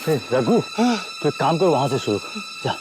रघु, तो एक काम करो, वहां से शुरू कर। जा।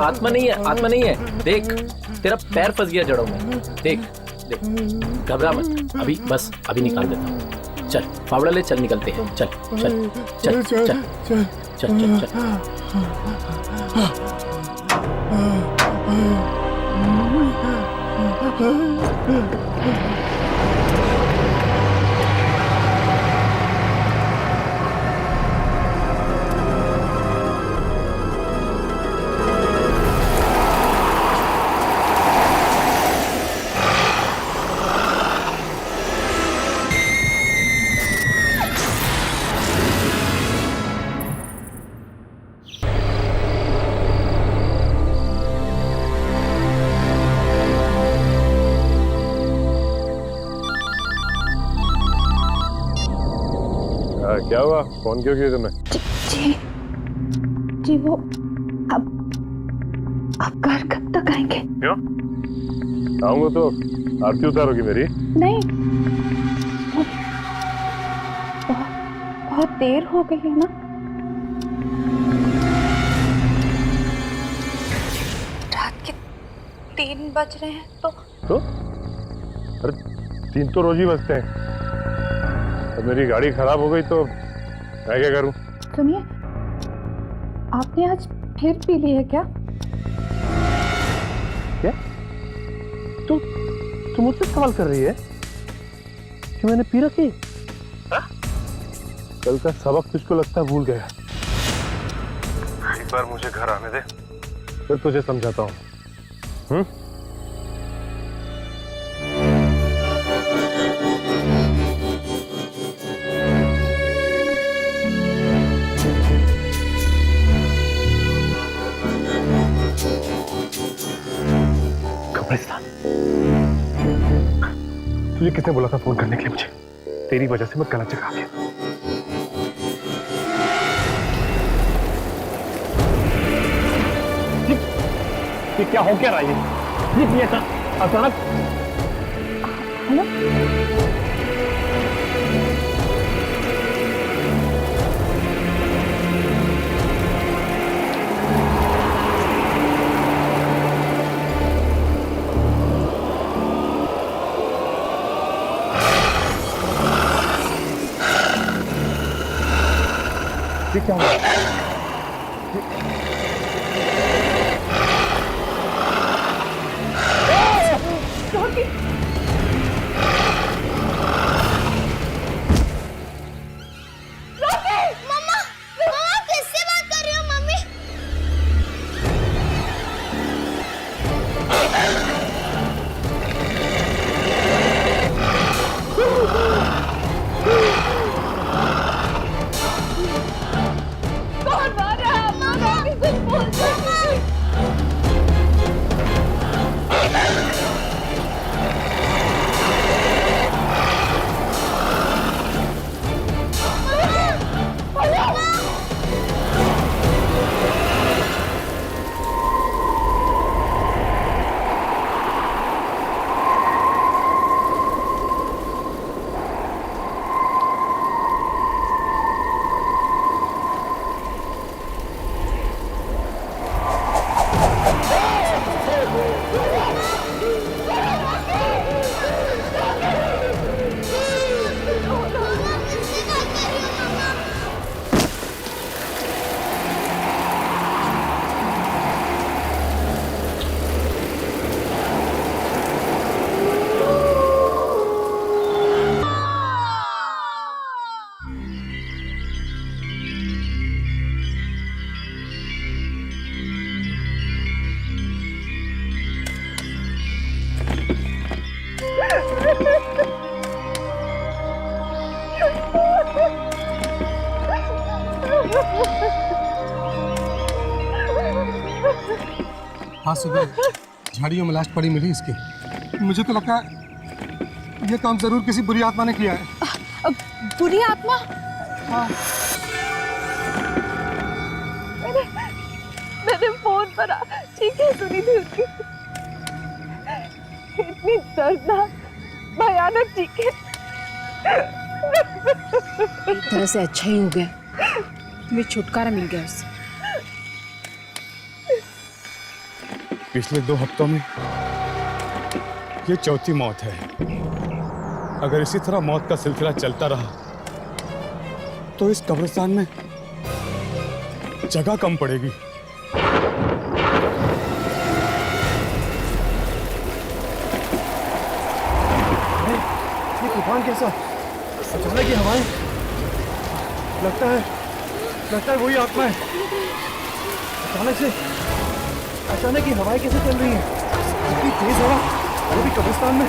आत्मा नहीं है, आत्मा नहीं है। देख, तेरा पैर फंस गया जड़ों में। देख देख, घबरा मत, अभी बस अभी निकाल देता हूँ। चल फावड़ा ले, चल निकलते हैं। चल चल चल चल चल चल चल चल। क्या हुआ? फोन क्यों किया तुमने? जी जी, वो अब घर कब तक आएंगे? क्यों? आऊंगा तो आरती उतारोगी मेरी? नहीं, बहुत देर हो गई है ना। रात के 3 बज रहे हैं तो अरे 3 तो रोज ही बजते हैं। तो मेरी गाड़ी खराब हो गई तो मैं क्या करूं? सुनिए, आपने आज फिर पी ली है क्या? क्या? तू मुझसे सवाल कर रही है कि मैंने पी रखी? कल का सबक तुझको लगता है भूल गया। एक बार मुझे घर आने दे, फिर तुझे समझाता हूँ। तुझे किसने बोला था फोन करने के लिए मुझे? तेरी वजह से मैं गलत जगह आ गया। ये क्या हो क्या रहा है? ये अचानक। हेलो, ये क्या हुआ? हाँ सुबह झाड़ियों में लाश पड़ी मिली इसकी। मुझे तो लगता है ये काम जरूर किसी बुरी आत्मा ने किया है। बुरी आत्मा? हाँ। मैंने फोन पर चीखें सुनी थी उसकी, इतनी दर्दनाक भयानक चीखें। एक तरह से अच्छा ही हो गया, तुम्हें छुटकारा मिल गया उससे। पिछले 2 हफ्तों में ये चौथी मौत है। अगर इसी तरह मौत का सिलसिला चलता रहा तो इस कब्रिस्तान में जगह कम पड़ेगी। ये तूफान कैसा? अचानक की हवाएं, लगता है वही आत्मा है। अचानक की हवाएं कैसे चल रही हैं? इतनी तेज हवा और अभी कब्रिस्तान में,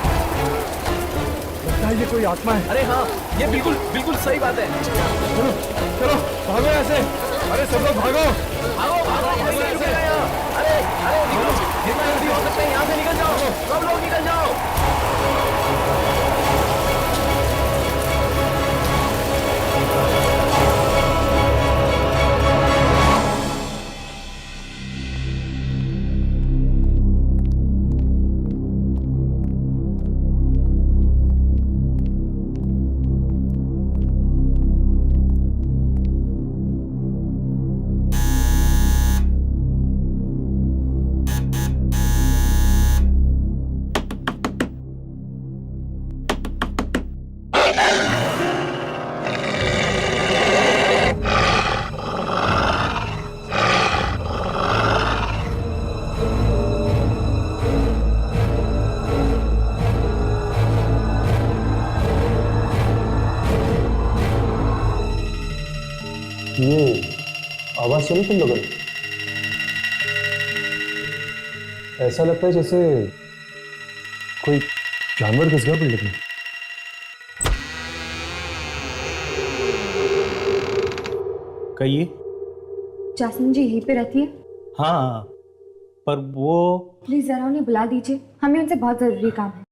लगता है ये कोई आत्मा है। अरे हाँ, ये बिल्कुल बिल्कुल सही बात है। चलो चलो भागो ऐसे। अरे सब लोग भागो। भागो भागो, कोई नहीं रुकेगा यहाँ। अरे अरे निकलो, जितना जल्दी हो सकता है यहाँ से निकल जाओ, सब लोग निकल जाओ। ये आवाज सुनी तुम लोगों ने? ऐसा लगता है जैसे कोई जानवर घुस गया बिल्डिंग में। कहिए। जासमीन जी यहीं पे रहती है? हाँ, पर वो प्लीज जरा उन्हें बुला दीजिए, हमें उनसे बहुत जरूरी काम है।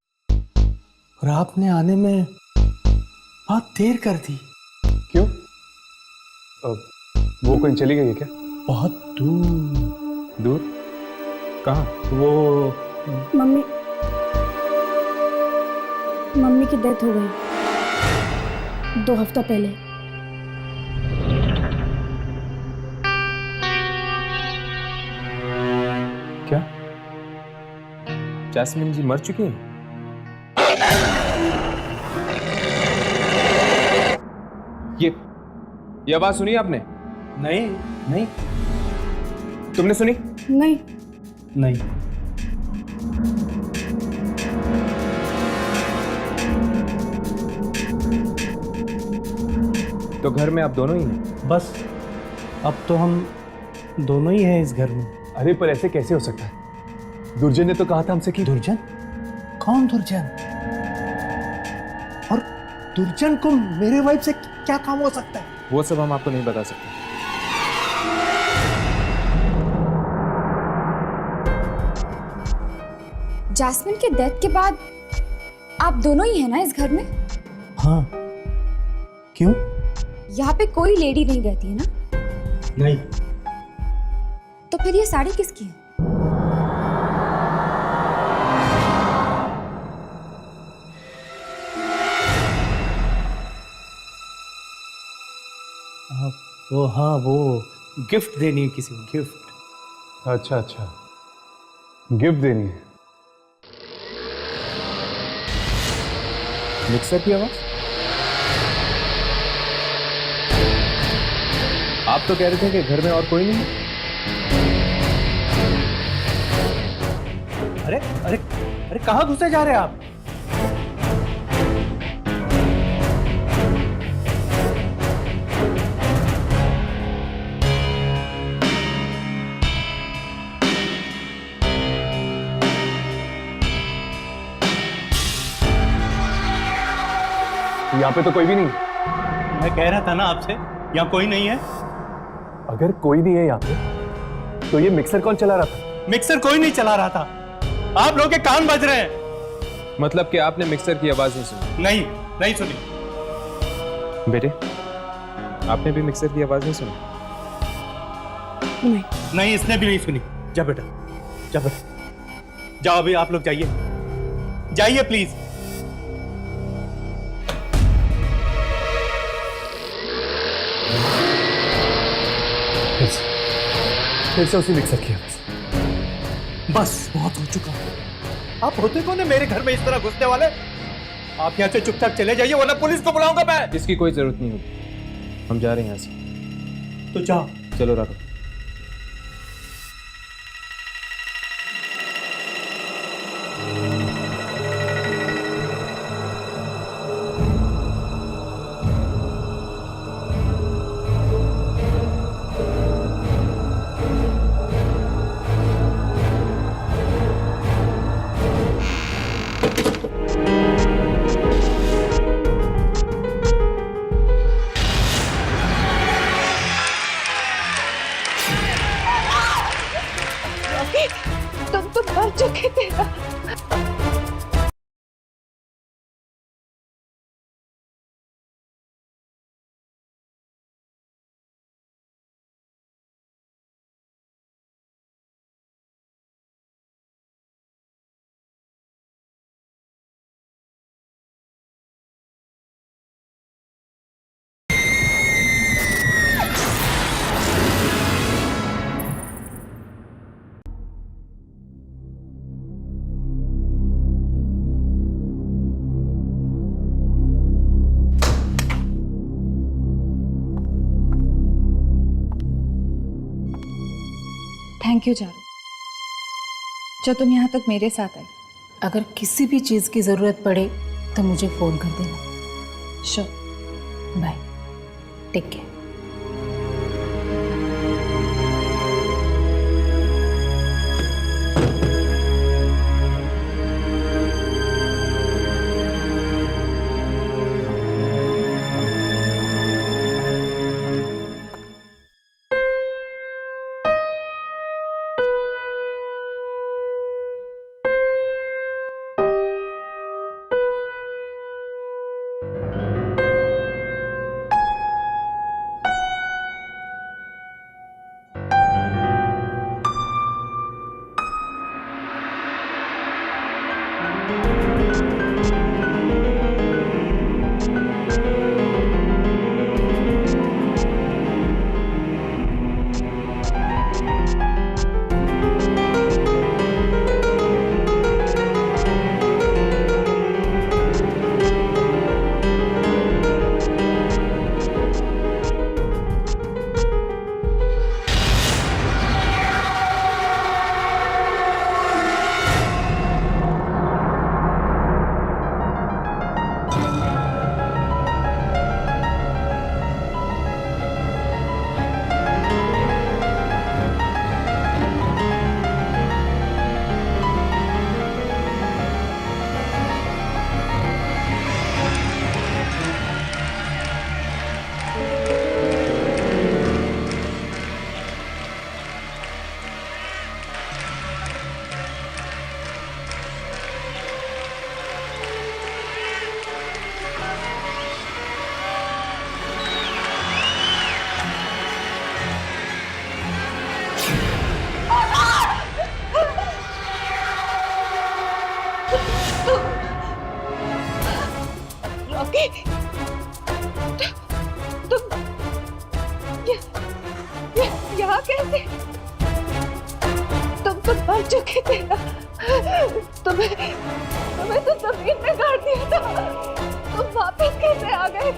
और आपने आने में बहुत देर कर दी। क्यों? वो कहीं चली गई है क्या? बहुत दूर। दूर? कहाँ? वो मम्मी की डेथ हो गई 2 हफ्ता पहले। क्या जैस्मिन जी मर चुकी हैं? ये आवाज सुनी आपने? नहीं नहीं तुमने सुनी? नहीं। नहीं। तो घर में आप दोनों ही हैं? बस अब तो हम दोनों ही हैं इस घर में। अरे पर ऐसे कैसे हो सकता है? दुर्जन ने तो कहा था हमसे कि दुर्जन? कौन दुर्जन? और दुर्जन को मेरे वाइफ से क्या काम हो सकता है? वो सब हम आपको नहीं बता सकते। जासमीन के डेथ के बाद आप दोनों ही हैं ना इस घर में? हाँ। क्यों? यहाँ पे कोई लेडी नहीं रहती है ना? नहीं। तो फिर ये साड़ी किसकी है? वो गिफ्ट देनी है किसी को, गिफ्ट। अच्छा अच्छा, गिफ्ट देनी है। मिक्सर की आवाज? आप तो कह रहे थे कि घर में और कोई नहीं है। अरे अरे अरे कहाँ घुसे जा रहे हैं आप? यहाँ पे तो कोई भी नहीं। मैं कह रहा था ना आपसे, यहाँ कोई नहीं है। अगर कोई नहीं है यहाँ पे तो ये मिक्सर कौन चला रहा था? मिक्सर कोई नहीं चला रहा था। आप लोग के कान बज रहे हैं। मतलब कि आपने मिक्सर की आवाज नहीं सुनी? नहीं, नहीं सुनी। बेटे, आपने भी मिक्सर की आवाज नहीं सुनी? नहीं। नहीं, इसने भी नहीं सुनी। जा बेटा, जा बेटा, जाओ अभी आप लोग जाइए, जाइए प्लीज। फिर से उसी मिक्सर की आवाज। बस बहुत हो चुका। आप होते कौन है मेरे घर में इस तरह घुसने वाले? आप यहाँ से चुपचाप चले जाइए वरना पुलिस को बुलाऊंगा मैं। इसकी कोई जरूरत नहीं होगी, हम जा रहे हैं यहाँ से। तो जाओ। चलो राघव। तुम तो मर चुके थे ना। थैंक यू चारू, जो तुम यहाँ तक मेरे साथ आई। अगर किसी भी चीज की जरूरत पड़े तो मुझे फोन कर देना। Sure. Bye, take care. Rocky, तुम यहाँ कैसे? तुम तो मर चुके थे ना। तुम्हें तो जमीन में गाड़ दिया था। तुम वापस कैसे आ गए?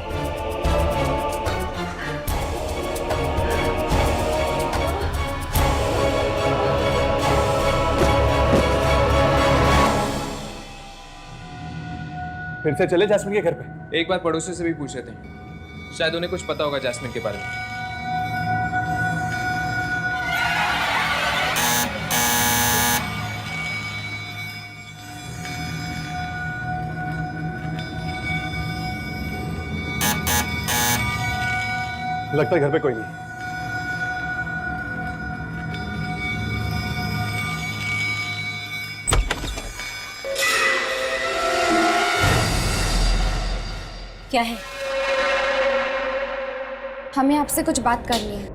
फिर से चले जैस्मिन के घर पे? एक बार पड़ोसी से भी पूछ लेते हैं, शायद उन्हें कुछ पता होगा जैस्मिन के बारे में। लगता है घर पे कोई नहीं। क्या है? हमें आपसे कुछ बात करनी है।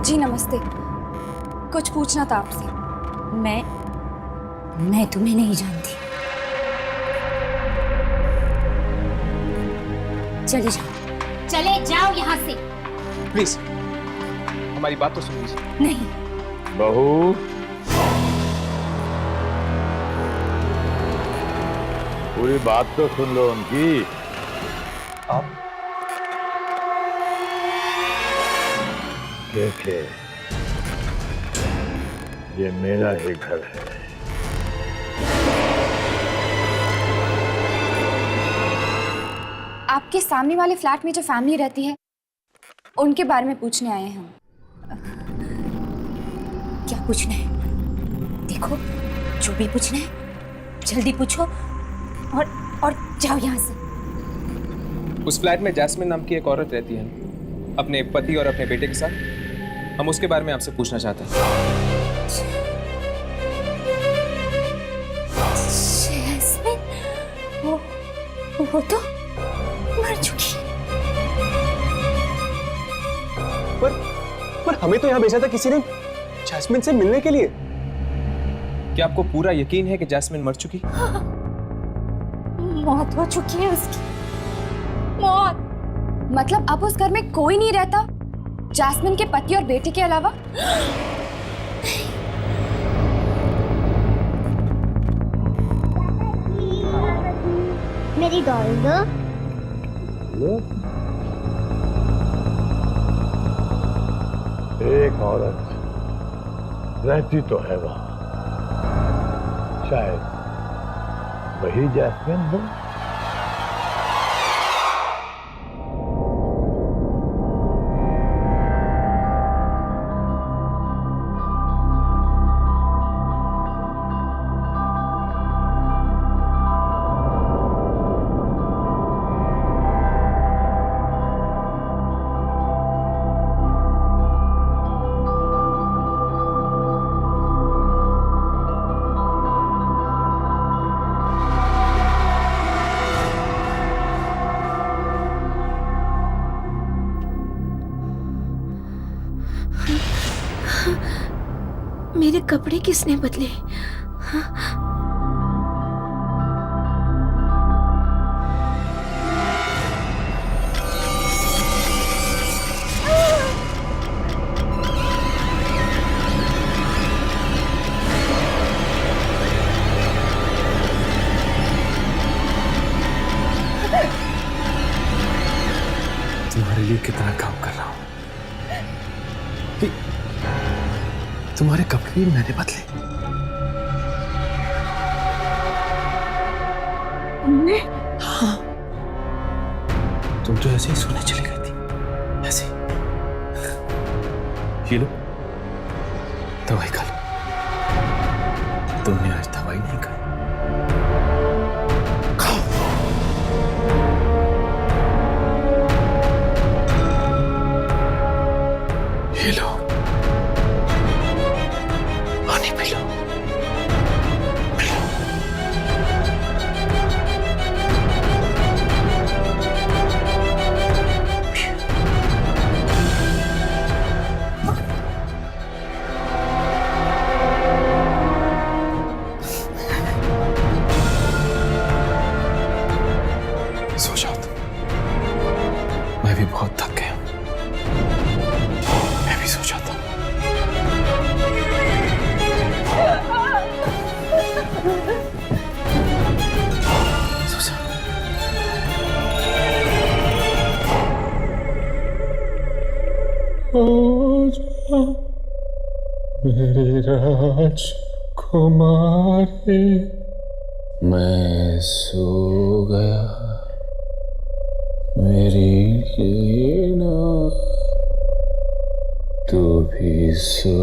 जी नमस्ते, कुछ पूछना था आपसे। मैं तुम्हें नहीं जानती। चले जाओ यहाँ से। प्लीज हमारी बात तो सुन लीजिए। नहीं, बहू, पूरी बात तो सुन लो उनकी। आप देखे, ये मेरा ही घर है। आपके सामने वाले फ्लैट में जो फैमिली रहती है उनके बारे में पूछने आए हैं हम। क्या पूछना है? देखो, जो भी पूछना है जल्दी पूछो और जाओ यहाँ से। उस फ्लैट में जैस्मिन नाम की एक औरत रहती है अपने पति और अपने बेटे के साथ। हम उसके बारे में आपसे पूछना चाहते हैं। जैस्मिन, वो तो मर चुकी है। पर हमें तो यहाँ भेजा था किसी ने जैस्मिन से मिलने के लिए। क्या आपको पूरा यकीन है कि जैस्मिन मर चुकी? मौत हो चुकी है उसकी। मौत मतलब अब उस घर में कोई नहीं रहता जैस्मिन के पति और बेटे के अलावा? मेरी डॉल दो। एक औरत रहती तो है वहां, शायद वही जैस्मिन हो। मेरे कपड़े किसने बदले? तुम्हारे लिए कितना काम कर रहा हूं। तुम्हारे कपड़े भी मैंने बदले। तुमने? हाँ, तुम तो ऐसे ही सोने चली गई थी, ऐसे। ये लो, दवाई खा लो। तुमने आज दवाई नहीं खाई। खाओ। ये लो, पानी पी लो। सो जाओ तुम। मैं भी बहुत थक गया हूं। मैं भी सो जाता हूं। सो जा। मेरी राजकुमारी, मैं सो गया, मेरी लीना, तू भी सो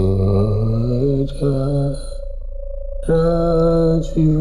जा, राजू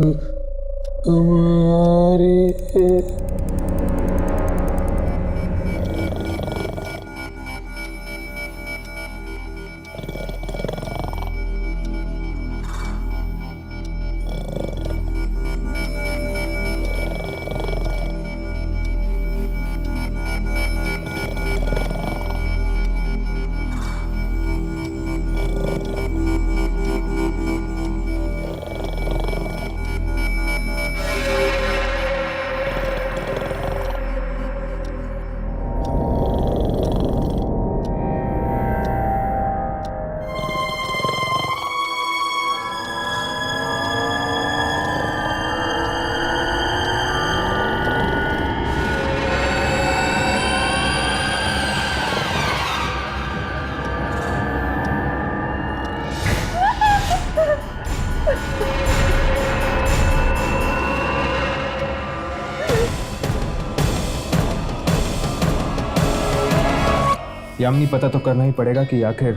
यामिनी, पता तो करना ही पड़ेगा कि आखिर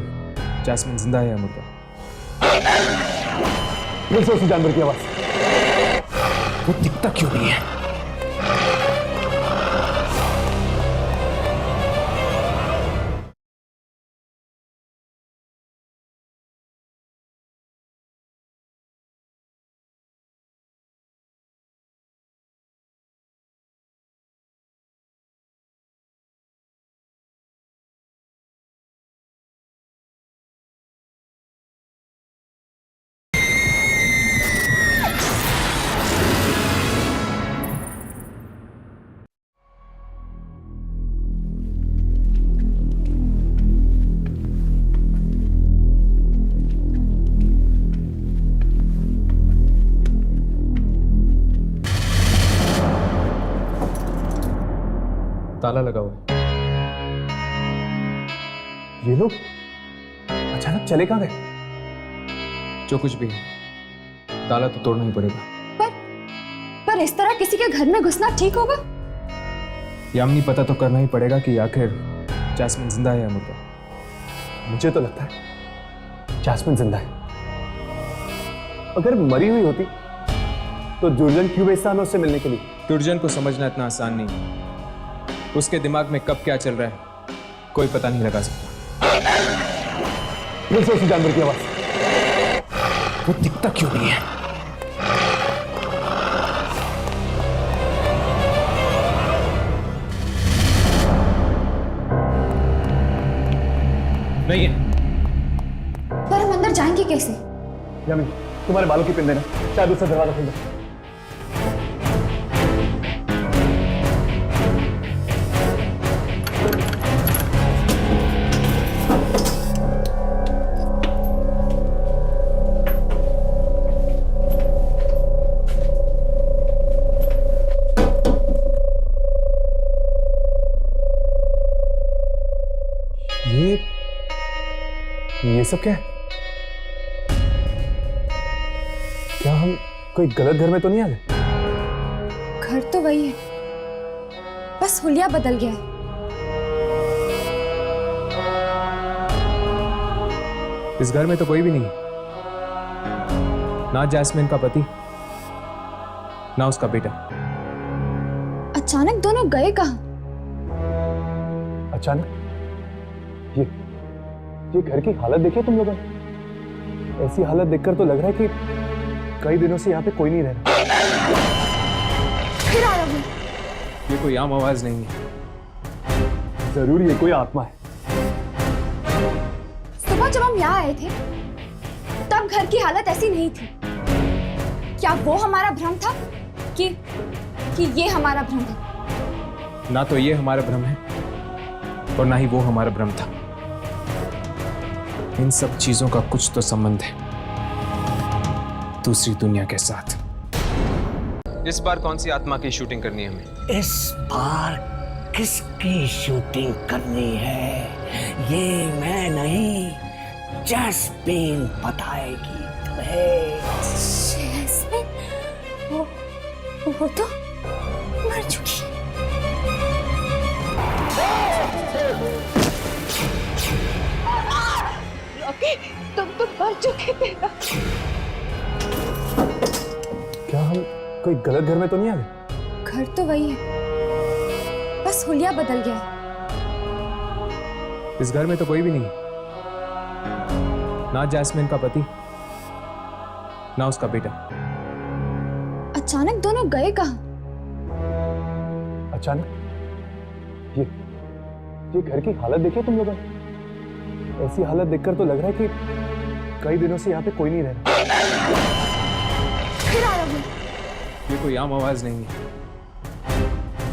जैस्मिन जिंदा है या मुर्दा। फिर से उसी जानवर की आवाज। वो दिखता क्यों नहीं है? ताला लगा हुआ है। ये लोग अचानक चले कहां गए? जो कुछ भी है, ताला तो तोड़ना ही पड़ेगा। पर इस तरह किसी के घर में घुसना ठीक होगा? यामिनी, पता तो करना ही पड़ेगा कि आखिर जैस्मिन जिंदा है या मुर्दा। मुझे तो लगता है जैस्मिन जिंदा है। अगर मरी हुई होती तो जुर्जन क्यों भेजता हमें उससे मिलने के लिए? दुर्जन को समझना इतना आसान नहीं है। उसके दिमाग में कब क्या चल रहा है कोई पता नहीं लगा सकता। फिर से उसी जानवर की आवाज। वो दिखता क्यों नहीं है? नहीं है। पर हम अंदर जाएंगे कैसे? यामिनी, तुम्हारे बालों की पिन देना, शायद उससे दरवाजा खुल जाए। ये सब क्या है? क्या हम कोई गलत घर में तो नहीं आ गए? घर तो वही है, बस हुलिया बदल गया है। इस घर में तो कोई भी नहीं, ना जैस्मिन का पति ना उसका बेटा। अचानक दोनों गए कहाँ? अचानक? ये घर की हालत देखिए तुम लोगों ने। ऐसी हालत देखकर तो लग रहा है कि कई दिनों से यहाँ पे कोई नहीं रह रहा। फिर आ रहा हूँ। ये कोई आम आवाज नहीं है। जरूर ये कोई आत्मा है। सुबह जब हम यहाँ आए थे तब घर की हालत ऐसी नहीं थी। क्या वो हमारा भ्रम था कि ये हमारा भ्रम है? ना तो ये हमारा भ्रम है और ना ही वो हमारा भ्रम था। इन सब चीजों का कुछ तो संबंध है दूसरी दुनिया के साथ। इस बार कौन सी आत्मा की शूटिंग करनी है हमें? इस बार किसकी शूटिंग करनी है ये मैं नहीं, जैस्मिन बताएगी तुम्हें। जैस्मिन? वो तो मर चुकी। रॉकी, तुम तो मर चुके थे ना। क्या हम कोई गलत घर में तो नहीं आ गए? घर तो वही है, बस हुलिया बदल गया है। इस घर में तो कोई भी नहीं, ना जैस्मिन का पति ना उसका बेटा। अचानक दोनों गए कहाँ? अचानक? ये घर की हालत देखी तुम लोगों ने? ऐसी हालत देखकर तो लग रहा है कि कई दिनों से यहाँ पे कोई नहीं रह रहा। फिर आ रहा हूँ। ये कोई आम आवाज नहीं है,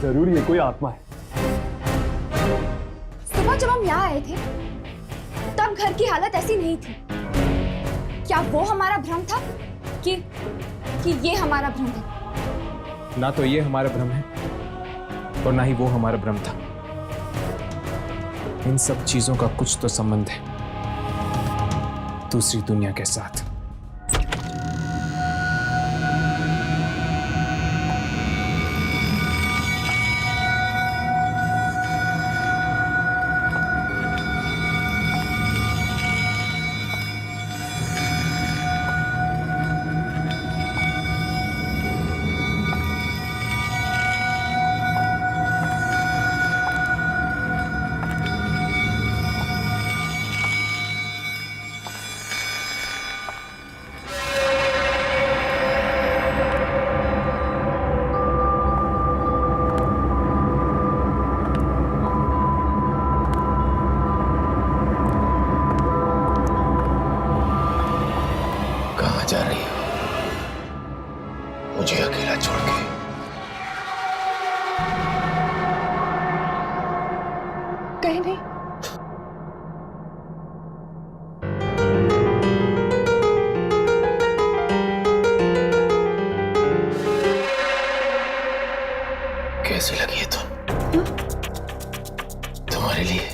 जरूर ये कोई आत्मा है। सुबह जब हम यहाँ आए थे तब घर की हालत ऐसी नहीं थी। क्या वो हमारा भ्रम था कि ये हमारा भ्रम है? ना तो ये हमारा भ्रम है और ना ही वो हमारा भ्रम था। इन सब चीजों का कुछ तो संबंध है दूसरी दुनिया के साथ। जा रही हो मुझे अकेला छोड़ के? कहीं नहीं। कैसी लगी है तुम? तुम्हारे लिए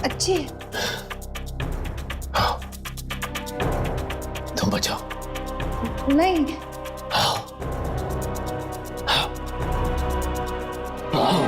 अच्छी है। हाँ, तुम बचाओ। नहीं। हाँ, हाँ, हाँ।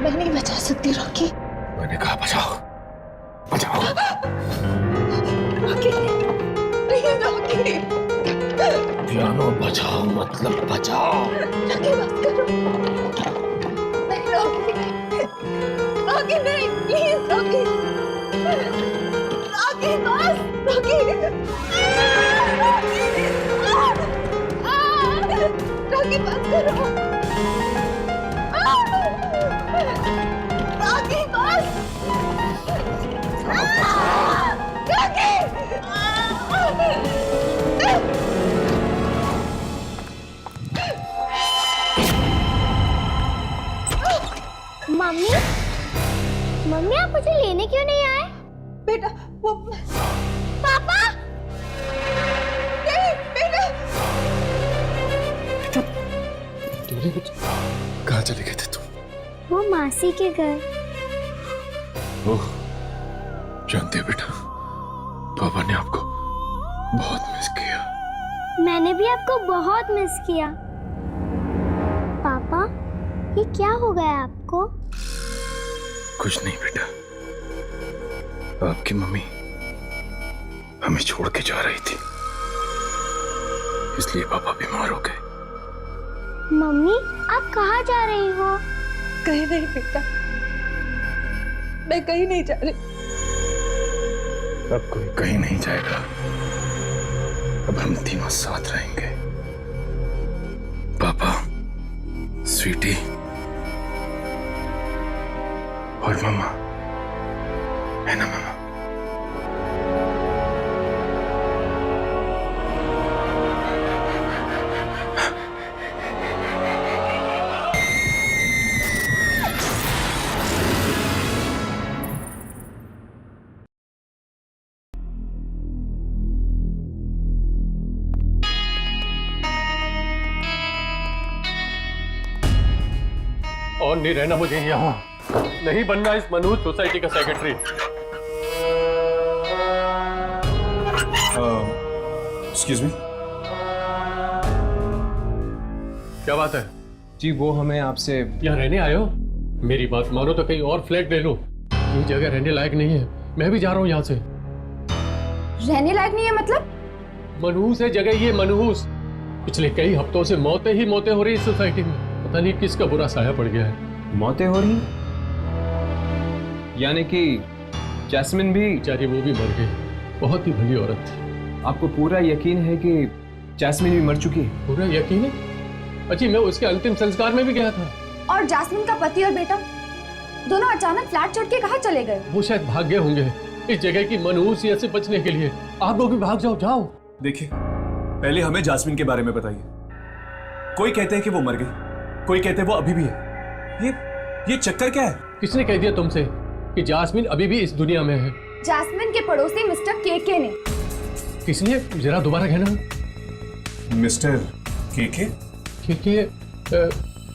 मैं नहीं बचा सकती रॉकी। मैंने कहा बचाओ, बचाओ। रॉकी, नहीं रॉकी। पियानो बचाओ मतलब बचाओ। रॉकी बस करो। नहीं रॉकी, रॉकी नहीं, प्लीज रॉकी। रॉकी बस, रॉकी। रॉकी बस करो। रॉकी बस। मम्मी, मम्मी आप मुझे लेने क्यों नहीं आए? बेटा वो पापा, नहीं बेटा। कहाँ चले गए थे तुम? वो मासी के घर। ओह, जानते हो बेटा, पापा ने आपको बहुत मिस किया। मैंने भी आपको बहुत मिस किया। पापा, ये क्या हो गया आपको? कुछ नहीं बेटा, आपकी मम्मी हमें छोड़ के जा रही थी, इसलिए पापा बीमार हो गए। मम्मी, आप कहाँ जा रही हो? कहीं नहीं बेटा, मैं कहीं नहीं जा रही। अब कोई कहीं नहीं जाएगा, अब हम तीनों साथ रहेंगे। पापा, स्वीटी और मम्मा, है ना मम्मा? और नहीं रहना मुझे यहाँ, नहीं बनना इस मनहूस सोसाइटी का सेक्रेटरी। Excuse me. क्या बात है? जी वो हमें आपसे यहाँ रहने आए हो? मेरी बात मानो तो कहीं और फ्लैट ले लो, ये जगह रहने लायक नहीं है। मैं भी जा रहा हूँ यहाँ से। रहने लायक नहीं है मतलब? मनहूस है जगह ये, मनहूस। पिछले कई हफ्तों से मौतें ही मौतें हो रही इस सोसाइटी में। पता नहीं किसका बुरा साया पड़ गया है। मौतें हो रही, यानी कि जैस्मिन भी? बेचारी वो भी मर गई, बहुत ही भली औरत थी। आपको पूरा यकीन है कि जैस्मिन भी मर चुकी है? पूरा यकीन है? अच्छी, मैं उसके अंतिम संस्कार में भी गया था। और जैस्मिन का पति और बेटा दोनों अचानक फ्लैट छोड़ के कहाँ चले गए? वो शायद भाग गए होंगे इस जगह की मनहूसियत से बचने के लिए। आप लोग भी भाग जाओ, जाओ। देखिए, पहले हमें जास्मिन के बारे में बताइए। कोई कहते हैं कि वो मर गई, कोई कहते हैं वो अभी भी है। ये चक्कर क्या है? किसने कह दिया तुमसे कि जास्मिन अभी भी इस दुनिया में है? जैस्मिन के पड़ोसी मिस्टर केके ने। किसने? जरा दोबारा कहना। मिस्टर केके? केके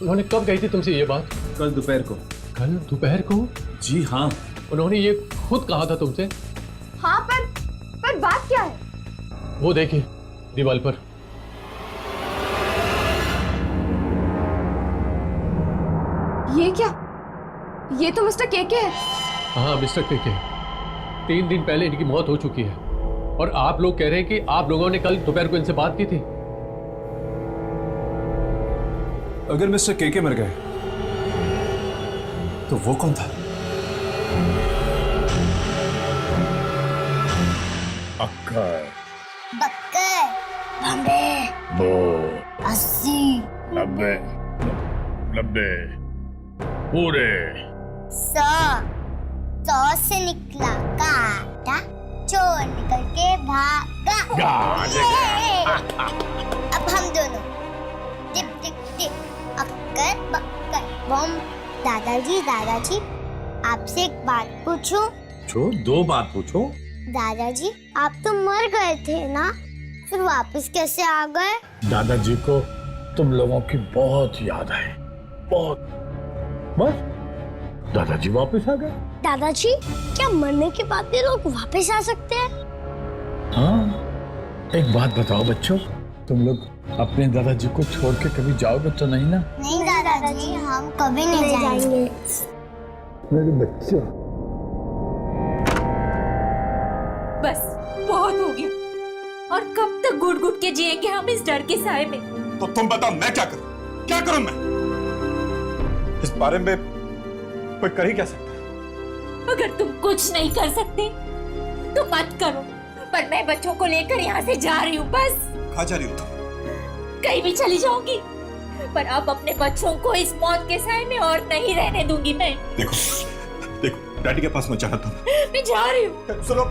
उन्होंने कब कही थी तुमसे ये बात? कल दोपहर को। कल दोपहर को? जी हाँ, उन्होंने ये खुद कहा था तुमसे? हाँ, पर बात क्या है? वो देखिए दीवार पर। ये क्या? ये तो मिस्टर केके है। हाँ, मिस्टर केके। 3 दिन पहले इनकी मौत हो चुकी है और आप लोग कह रहे हैं कि आप लोगों ने कल दोपहर को इनसे बात की थी। अगर मिस्टर केके मर गए तो वो कौन था? अक्कर, बक्कर, बम्बे, बो, 80, 90, 90, पूरे 100 से निकला काटा, चोर निकल के भागा। अब हम दोनों टिप टिप टिप, अक्कर बक्कर बम। दादाजी आपसे एक बात पूछूं? पूछो, 2 बात पूछो। दादाजी, आप तो मर गए थे ना, फिर वापस कैसे आ गए? दादाजी को तुम लोगों की बहुत याद है, बहुत। बस दादाजी वापस आ गए। दादाजी, क्या मरने के बाद भी लोग वापस आ सकते हैं? हाँ, एक बात बताओ बच्चों, तुम लोग अपने दादाजी को छोड़ के कभी जाओगे तो नहीं ना? नहीं दादाजी, हम कभी नहीं जाएंगे। मेरे बच्चों। बस बहुत हो गया। और कब तक घुट घुट के जिएंगे हम इस डर के साए में? तो तुम बताओ मैं क्या करूं? क्या करूं मैं? इस बारे में कोई कर ही क्या सकता है? अगर तुम कुछ नहीं कर सकते तो मत करो, पर मैं बच्चों को लेकर यहाँ से जा रही हूँ। बस। कहाँ जा रही हो तुम? कहीं भी चली जाऊंगी, पर अब अपने बच्चों को इस मौत के साए में और नहीं रहने दूंगी मैं। देखो डैडी के पास मत जाना तुम। मैं जा रही हूँ। सुनो,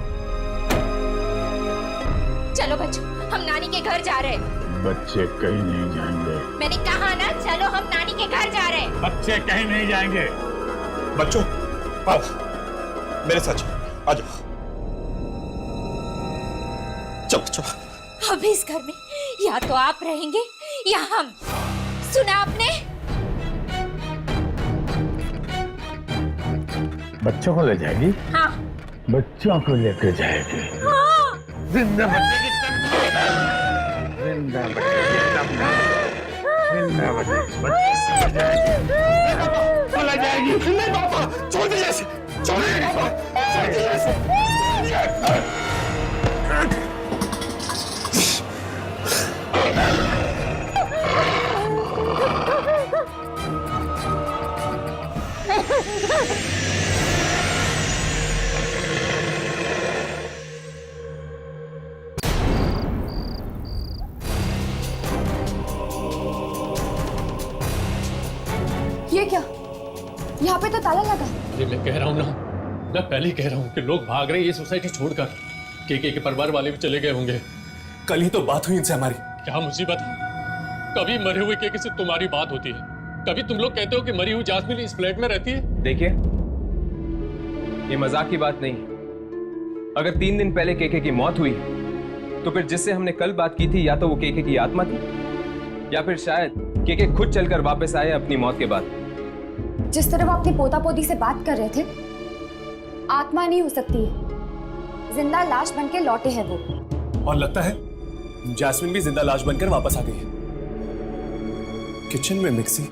चलो बच्चों, हम नानी के घर जा रहे हैं। बच्चे कहीं नहीं जाएंगे। मैंने कहा ना, चलो हम नानी के घर जा रहे हैं। बच्चे कहीं नहीं जाएंगे। बच्चों आओ मेरे साथ आ जाओ। चलो चलो। अब इस घर में या तो आप रहेंगे या हम। सुना आपने? बच्चों को ले जाएगी? हाँ। बच्चों को लेकर जाएगी? हाँ। जिंदा बच्चे की तमन्ना, जिंदा बच्चे की तमन्ना, जिंदा बच्चे ले जाएगी। नहीं पापा, छोड़ दीजिए इसे, छोड़ दीजिए इसे। ये क्या? यहाँ पे तो ताला लगा। अरे मैं कह रहा हूँ ना, मैं पहले ही कह रहा हूँ कि लोग भाग रहे हैं ये सोसाइटी छोड़कर। केके के परिवार वाले भी चले गए होंगे। कल ही तो बात हुई इनसे हमारी। क्या मुसीबत है? कभी मरे हुए केके से तुम्हारी बात होती है, कभी तुम लोग कहते हो कि मरी हुई जास्मिन इस फ्लैट में रहती है। देखिए, ये मजाक की बात नहीं। अगर 3 दिन पहले केके की मौत हुई तो फिर जिससे हमने कल बात की थी या तो वो केके की आत्मा थी या फिर शायद केके खुद चलकर वापस आए अपनी मौत के बाद। जिस तरह वो अपने पोता पोती से बात कर रहे थे, आत्मा नहीं हो सकती है, जिंदा लाश बनके लौटे हैं वो। और लगता है जैस्मिन भी जिंदा लाश बनकर वापस आ गई है। किचन में मिक्सी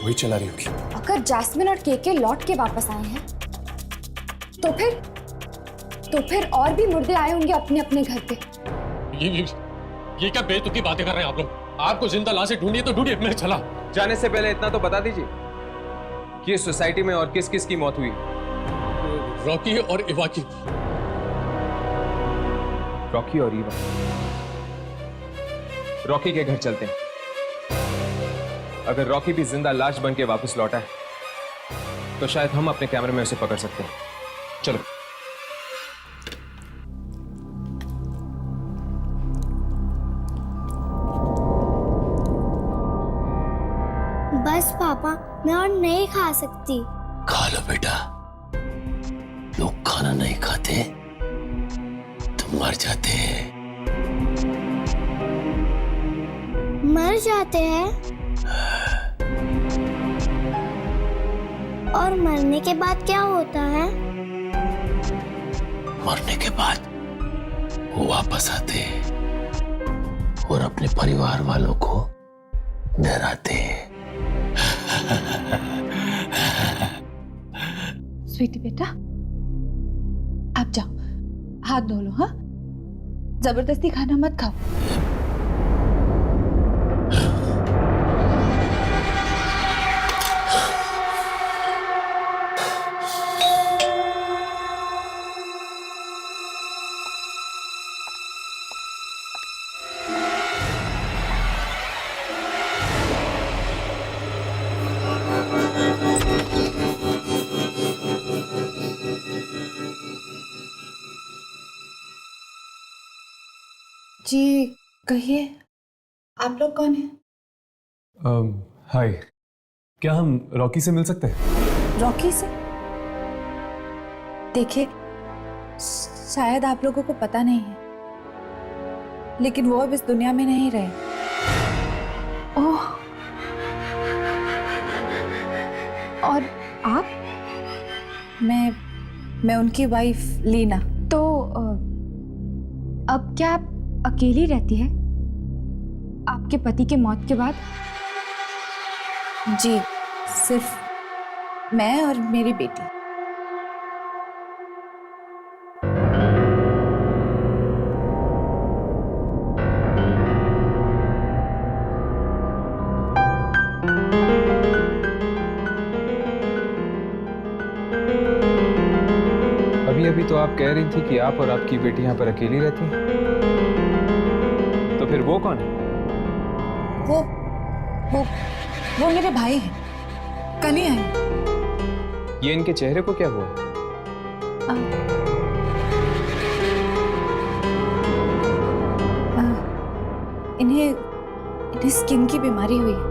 वही चला रही होगी। अगर जैस्मिन और केके लौट के वापस आए हैं तो फिर और भी मुर्दे आए होंगे अपने अपने घर पे। ये क्या बेतुकी बातें कर रहे हैं आप लोग? आपको जिंदा लाशें ढूंढिए तो ढूंढिए, मैं चला। जाने से पहले इतना तो बता दीजिए कि इस सोसाइटी में और किस किस की मौत हुई। रॉकी और इवा की। रॉकी और ईवा। रॉकी के घर चलते हैं। अगर रॉकी भी जिंदा लाश बन के वापस लौटा है तो शायद हम अपने कैमरे में उसे पकड़ सकते हैं। चलो। बस पापा, मैं और नहीं खा सकती। खा लो बेटा, लोग खाना नहीं खाते तो मर जाते हैं। मर जाते हैं? और मरने के बाद क्या होता है? मरने के बाद वो वापस आते हैं और अपने परिवार वालों को डराते हैं। स्वीटी बेटा, आप जाओ, हाथ धो लो। हाँ, जबरदस्ती खाना मत खाओ। जी कहिए, आप लोग कौन हैं? हाय, क्या हम रॉकी से मिल सकते हैं? रॉकी से? देखिए, शायद आप लोगों को पता नहीं है, लेकिन वो अब इस दुनिया में नहीं रहे। ओह, और आप? मैं उनकी वाइफ लीना। तो अब क्या आप अकेली रहती है आपके पति के मौत के बाद? जी, सिर्फ मैं और मेरी बेटी। अभी तो आप कह रही थी कि आप और आपकी बेटी यहाँ पर अकेली रहती हैं। तो फिर वो कौन है? वो मेरे भाई हैं, कल ही आए। ये इनके चेहरे को क्या हुआ? इन्हें स्किन की बीमारी हुई है।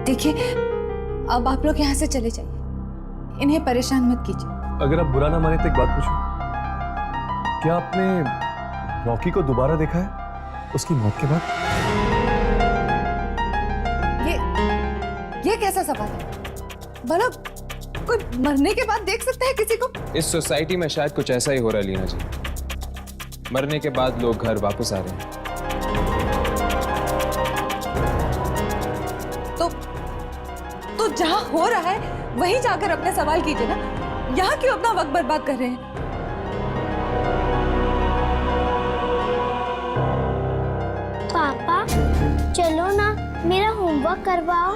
देखिए, अब आप लोग यहाँ से चले जाइए, इन्हें परेशान मत कीजिए। अगर आप बुरा ना माने तो एक बात पूछूं, क्या आपने रॉकी को दोबारा देखा है उसकी मौत के बाद? ये कैसा सवाल है? भला कोई मरने के बाद देख सकता है किसी को? इस सोसाइटी में शायद कुछ ऐसा ही हो रहा है लीना जी। मरने के बाद लोग घर वापस आ रहे हैं। तो जहां हो रहा है वहीं जाकर अपने सवाल कीजिए ना। यहाँ क्यों अपना वक्त बर्बाद कर रहे हैं? पापा चलो ना, मेरा होमवर्क करवाओ।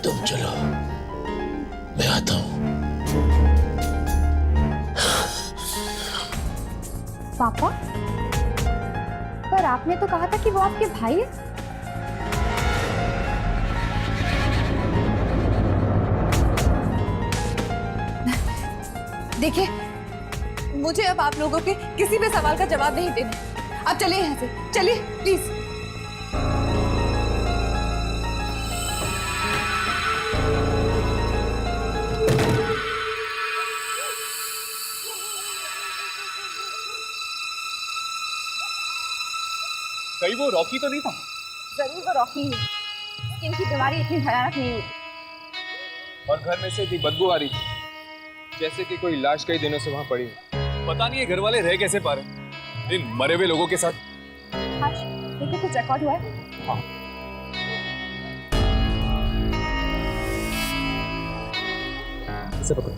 तुम चलो, मैं आता हूँ। पापा, पर आपने तो कहा था कि वो आपके भाई है। देखिए, मुझे अब आप लोगों के किसी भी सवाल का जवाब नहीं देना। आप चलिए यहाँ से, चलिए प्लीज। कहीं वो रॉकी तो नहीं था? जरूर वो रॉकी है। कि इनकी बीमारी इतनी भयानक नहीं होती। और घर में से इतनी बदबू आ रही थी जैसे कि कोई लाश कई दिनों से वहां पड़ी हो। पता नहीं ये घर वाले रह कैसे पा रहे इन मरे हुए लोगों के साथ। हर्ष, देखो कुछ रिकॉर्ड हुआ है। इसे पकड़ो।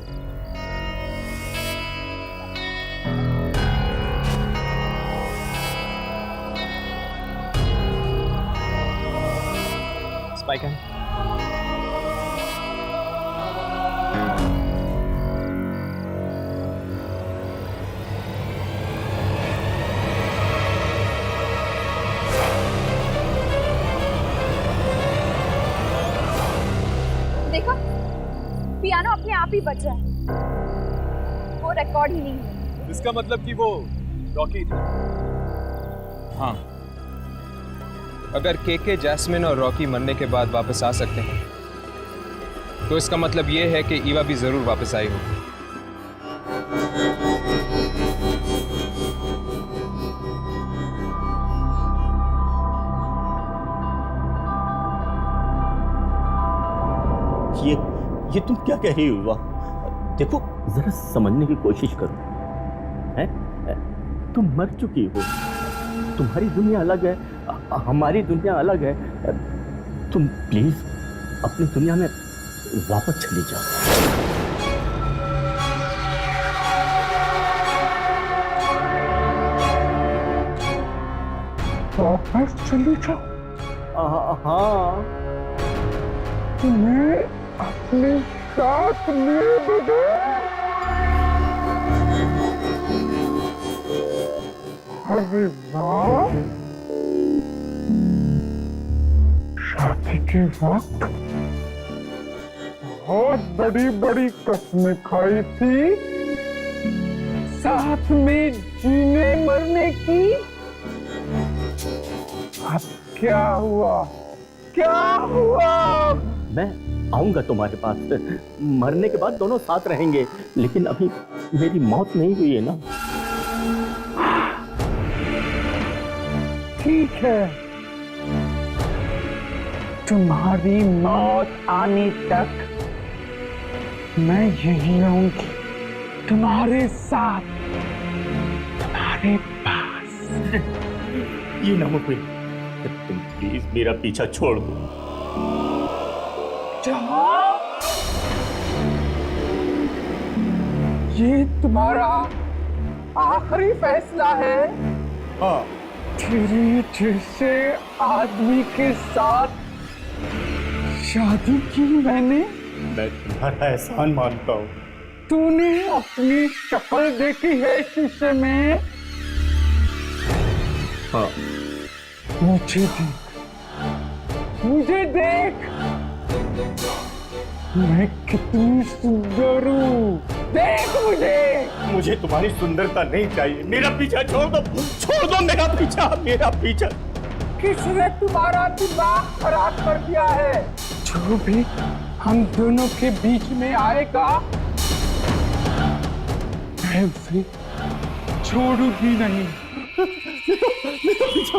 स्पाइक है। देखो, पियानो अपने आप ही बज रहा है। वो रिकॉर्ड ही नहीं है। इसका मतलब कि वो रॉकी थी। हाँ, अगर केके, जैस्मिन और रॉकी मरने के बाद वापस आ सकते हैं तो इसका मतलब ये है कि ईवा भी जरूर वापस आई होगी। ये तुम क्या कह रही हो युवा? देखो जरा समझने की कोशिश करो। हैं? तुम मर चुकी हो, तुम्हारी दुनिया अलग है, हमारी दुनिया अलग है। तुम प्लीज अपनी दुनिया में वापस चली जाओ। वापस चली जाओ? हाँ, तुम्हें अपने साथ लिए बगैर अरे वाह, शादी के वक्त बहुत बड़ी बड़ी कस्में खाई थी, साथ में जीने मरने की। अब क्या हुआ? क्या हुआ? मैं आऊंगा तुम्हारे पास, मरने के बाद दोनों साथ रहेंगे, लेकिन अभी मेरी मौत नहीं हुई है ना। ठीक है, तुम्हारी मौत आने तक मैं यहीं रहूंगी, तुम्हारे साथ, तुम्हारे पास। ये नामुमकिन, तुम प्लीज मेरा पीछा छोड़ दो। ये तुम्हारा आखिरी फैसला है? हाँ। तेरे जैसे आदमी के साथ शादी की मैंने। मैं तुम्हारा एहसान मानता हूँ। तूने अपनी शक्ल देखी है शीशे में? हाँ। मुझे देख, मुझे देख, मैं कितनी सुंदर हूँ, देख मुझे। मुझे तुम्हारी सुंदरता नहीं चाहिए, मेरा पीछा छोड़ दो, छोड़ दो मेरा पीछा, मेरा पीछा। किसने तुम्हारा दिमाग खराब कर दिया है? जो भी हम दोनों के बीच में आएगा मैं उसे छोड़ूंगी नहीं। मेरा पीछा।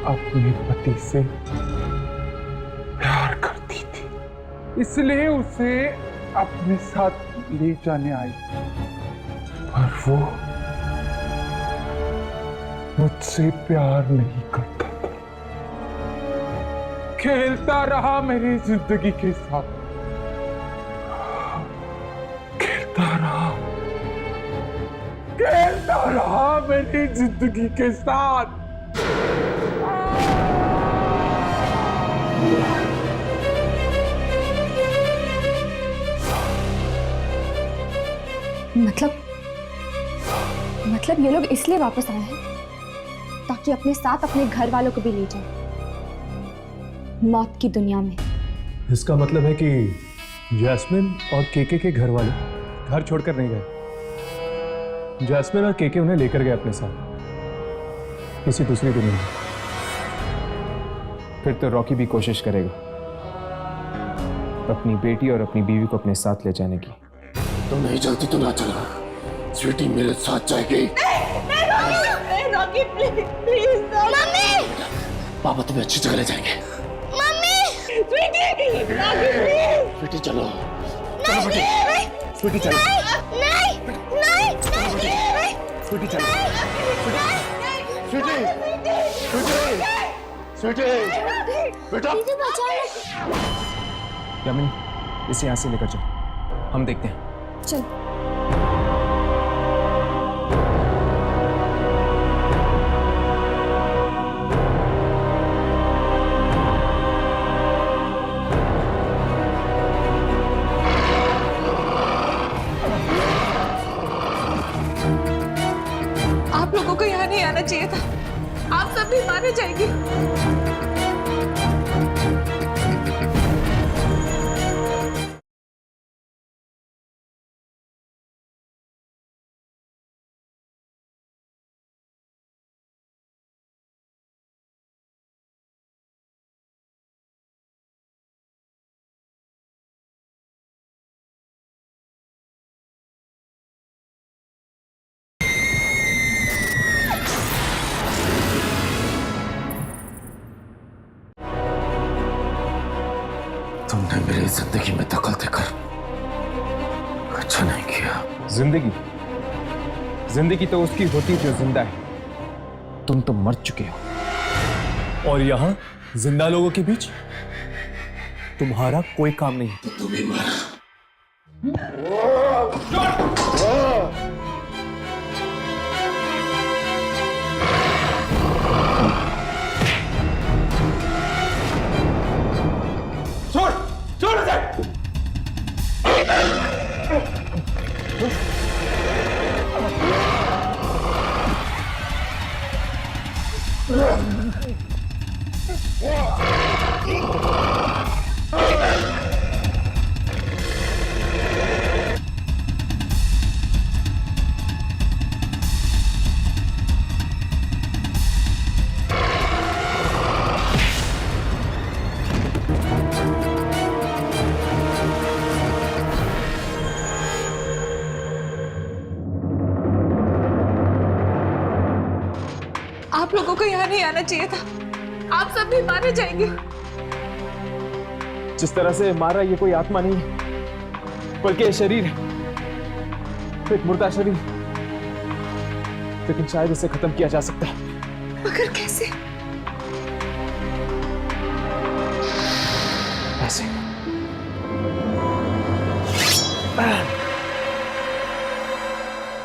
अपने पति से प्यार करती थी, इसलिए उसे अपने साथ ले जाने आई, पर वो मुझसे प्यार नहीं करता था, खेलता रहा मेरी जिंदगी के साथ, खेलता रहा मेरी जिंदगी के साथ। मतलब ये लोग इसलिए वापस आए हैं ताकि अपने साथ अपने घर वालों को भी ले जाए मौत की दुनिया में। इसका मतलब है कि जैस्मिन और केके के घर वाले घर छोड़कर नहीं गए। जैस्मिन और केके उन्हें लेकर गए अपने साथ किसी दूसरी दुनिया में। फिर तो रॉकी भी कोशिश करेगा अपनी बेटी और अपनी बीवी को अपने साथ ले जाने की। तो नहीं चलती तो ना चला, स्वीटी मेरे साथ जाएगी। रॉकी प्लीज मम्मी, पापा तुम्हें अच्छी जगह ले जाएंगे। Mummy sweety, Rocky please. Sweety चलो, चलो बेटी, स्वीटी चलो, नहीं स्वीटी चलो, स्वीटी, स्वीटी, बेटा यामिनी, इसे यहाँ से लेकर चल, हम देखते हैं। चल। आप लोगों को यहाँ नहीं आना चाहिए था, आप सब भी मारे जाएंगे। तुमने मेरी जिंदगी में दखल देकर अच्छा नहीं किया। जिंदगी तो उसकी होती जो जिंदा है। तुम तो मर चुके हो। और यहाँ जिंदा लोगों के बीच तुम्हारा कोई काम नहीं। तो तुम ही मर। आप लोगों को यहाँ नहीं आना चाहिए था, आप सब भी मारे जाएंगे। जिस तरह से मारा ये कोई आत्मा नहीं है, बल्कि शरीर है, एक मुर्दा शरीर। लेकिन शायद इसे खत्म किया जा सकता है। मगर कैसे? ऐसे।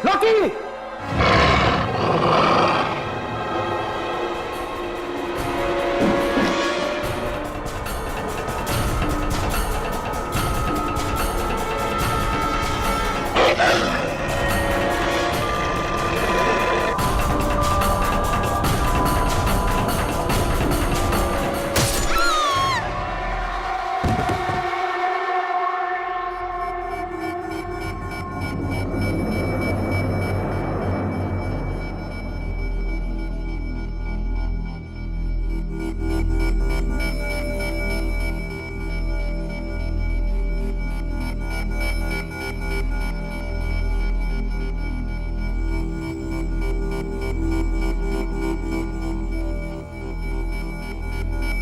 रॉकी!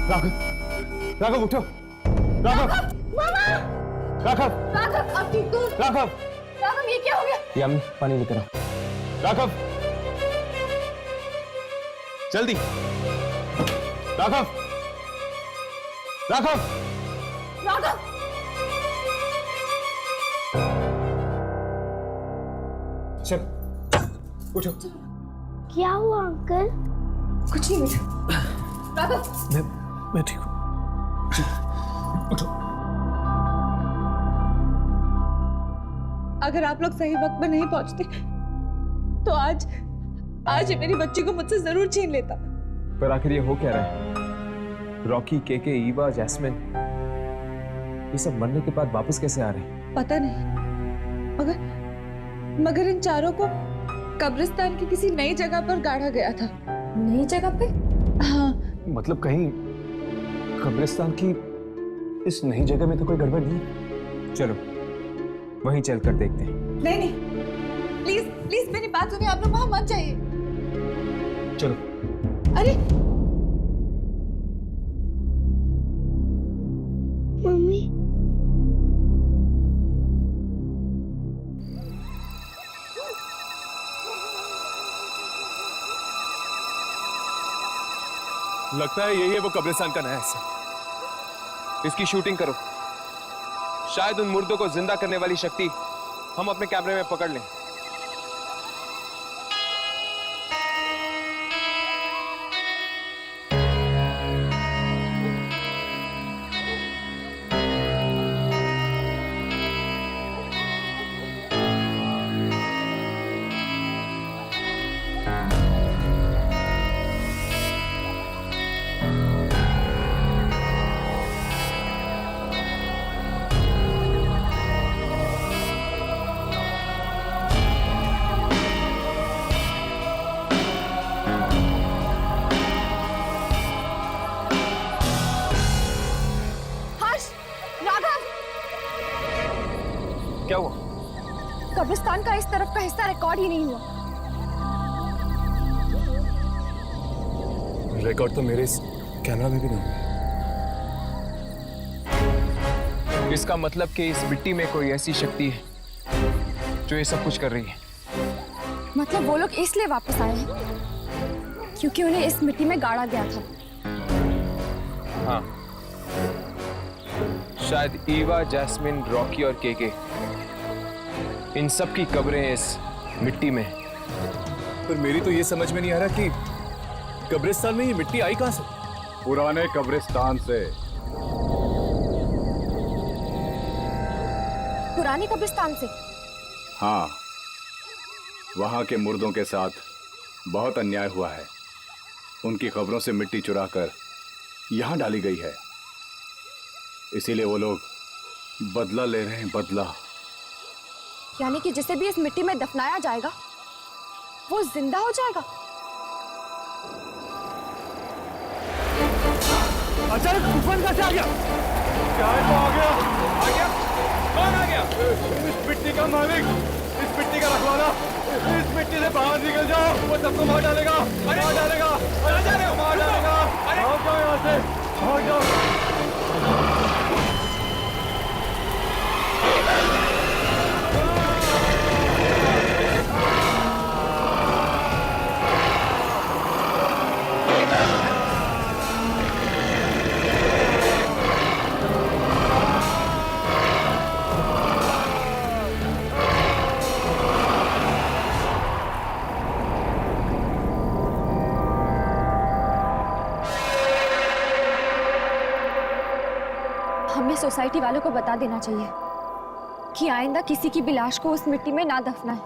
राघव, राघव उठो, राघव, राघव, राघव अब ठीक तो? राघव, राघव ये क्या हो गया? ये अम्मी पानी लेकर आओ। राघव, जल्दी, राघव, राघव, राघव चल उठो। क्या हुआ अंकल? कुछ नहीं बेटा। राघव मैं ठीक हूँ। अगर आप लोग सही वक्त में नहीं पहुंचते तो आज ये मेरी बच्ची को मुझसे जरूर छीन लेता। पर आखिर ये हो क्या रहा है? रॉकी, केके, ईवा, जैस्मिन, ये सब मरने के बाद वापस कैसे आ रहे हैं? पता नहीं, मगर इन चारों को कब्रिस्तान की किसी नई जगह पर गाड़ा गया था। नई जगह पे? हाँ, मतलब कहीं कब्रिस्तान की इस नई जगह में तो कोई गड़बड़ नहीं? चलो वहीं चलकर देखते हैं। नहीं, प्लीज प्लीज मेरी बात सुनिए, आप लोग वहां मत जाइए। चलो। अरे मम्मी, लगता है यही है वो कब्रिस्तान का नया हिस्सा। इसकी शूटिंग करो, शायद उन मुर्दों को जिंदा करने वाली शक्ति हम अपने कैमरे में पकड़ लें। क्या हुआ? कब्रिस्तान का इस तरफ का हिस्सा रिकॉर्ड ही नहीं हुआ। रिकॉर्ड तो मेरे इस कैमरा में भी नहीं है। इसका मतलब कि इस मिट्टी में कोई ऐसी शक्ति है जो ये सब कुछ कर रही है। मतलब वो लोग इसलिए वापस आए हैं क्योंकि उन्हें इस मिट्टी में गाड़ा गया था। हाँ, शायद ईवा, जैस्मिन, रॉकी और केके, इन सब की कब्रें इस मिट्टी में। पर मेरी तो ये समझ में नहीं आ रहा कि कब्रिस्तान में ये मिट्टी आई कहां से? पुराने कब्रिस्तान से। पुराने कब्रिस्तान से? हाँ, वहां के मुर्दों के साथ बहुत अन्याय हुआ है। उनकी कब्रों से मिट्टी चुराकर यहां डाली गई है, इसीलिए वो लोग बदला ले रहे हैं, बदला। यानी कि जिसे भी इस मिट्टी में दफनाया जाएगा वो जिंदा हो जाएगा। अचानक तूफान कैसे आ गया? क्या है तो आ गया? आ गया? कौन आ गया? इस मिट्टी का मालिक, इस मिट्टी का रखवाला। इस मिट्टी से बाहर निकल जाओ, वो सबको मार डालेगा, मार डालेगा, मार डालेगा, मार डालेगा। भाग जाओ यहाँ से, भाग जाओ। हमें सोसाइटी वालों को बता देना चाहिए कि आइंदा किसी की भी लाश को उस मिट्टी में ना दफनाएं।